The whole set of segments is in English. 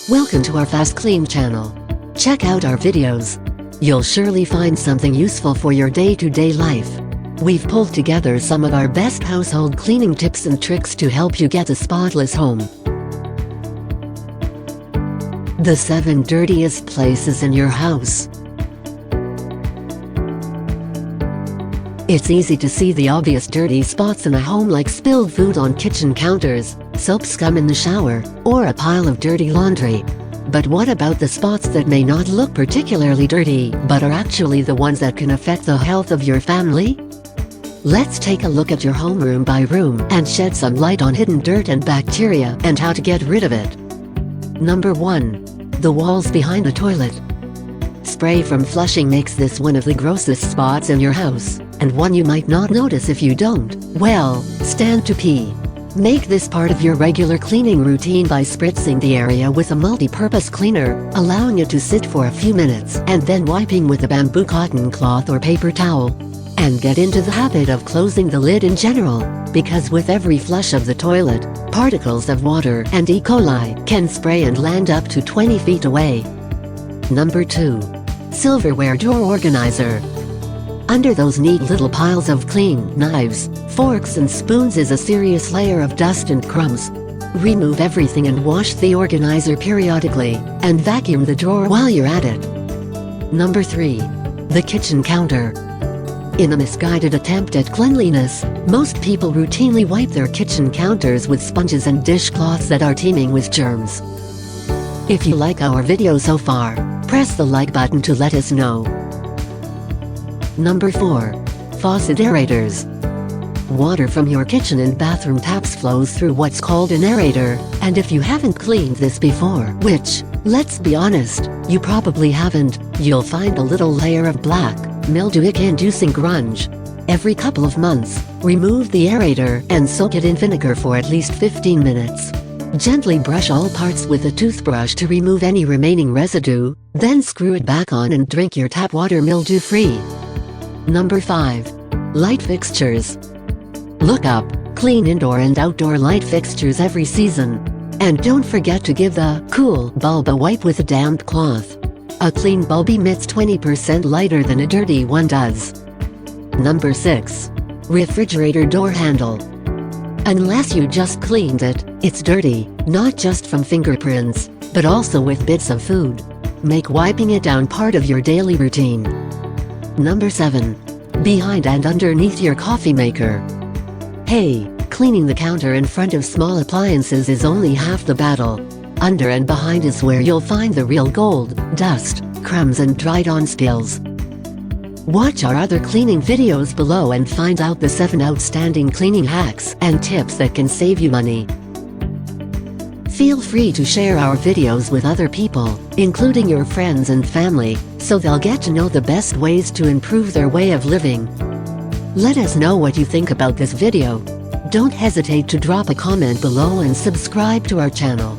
Welcome to our FastKlean channel. Check out our videos. You'll surely find something useful for your day-to-day life. We've pulled together some of our best household cleaning tips and tricks to help you get a spotless home. The 7 dirtiest places in your house. It's easy to see the obvious dirty spots in a home, like spilled food on kitchen counters, soap scum in the shower, or a pile of dirty laundry. But what about the spots that may not look particularly dirty, but are actually the ones that can affect the health of your family? Let's take a look at your home room by room and shed some light on hidden dirt and bacteria and how to get rid of it. Number 1. The walls behind the toilet. Spray from flushing makes this one of the grossest spots in your house, and one you might not notice if you don't, well, stand to pee. Make this part of your regular cleaning routine by spritzing the area with a multi-purpose cleaner, allowing it to sit for a few minutes, and then wiping with a bamboo cotton cloth or paper towel. And get into the habit of closing the lid in general, because with every flush of the toilet, particles of water and E. coli can spray and land up to 20 feet away. Number 2. Silverware drawer organizer. Under those neat little piles of clean knives, forks and spoons is a serious layer of dust and crumbs. Remove everything and wash the organizer periodically, and vacuum the drawer while you're at it. Number 3. The kitchen counter. In a misguided attempt at cleanliness, most people routinely wipe their kitchen counters with sponges and dishcloths that are teeming with germs. If you like our video so far, press the like button to let us know. Number 4. Faucet Aerators. Water from your kitchen and bathroom taps flows through what's called an aerator, and if you haven't cleaned this before, which, let's be honest, you probably haven't, you'll find a little layer of black, mildew-inducing grunge. Every couple of months, remove the aerator and soak it in vinegar for at least 15 minutes. Gently brush all parts with a toothbrush to remove any remaining residue, then screw it back on and drink your tap water mildew-free. Number 5. Light fixtures. Look up, clean indoor and outdoor light fixtures every season. And don't forget to give the cool bulb a wipe with a damp cloth. A clean bulb emits 20% lighter than a dirty one does. Number 6. Refrigerator door handle. Unless you just cleaned it, it's dirty, not just from fingerprints, but also with bits of food. Make wiping it down part of your daily routine. Number 7. Behind and underneath your coffee maker. Hey, cleaning the counter in front of small appliances is only half the battle. Under and behind is where you'll find the real gold, dust, crumbs and dried-on spills. Watch our other cleaning videos below and find out the 7 outstanding cleaning hacks and tips that can save you money. Feel free to share our videos with other people, including your friends and family, so they'll get to know the best ways to improve their way of living. Let us know what you think about this video. Don't hesitate to drop a comment below and subscribe to our channel.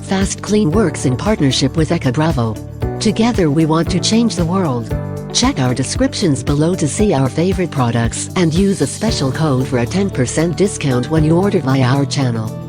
FastKlean works in partnership with Bravo. Together we want to change the world. Check our descriptions below to see our favorite products and use a special code for a 10% discount when you order via our channel.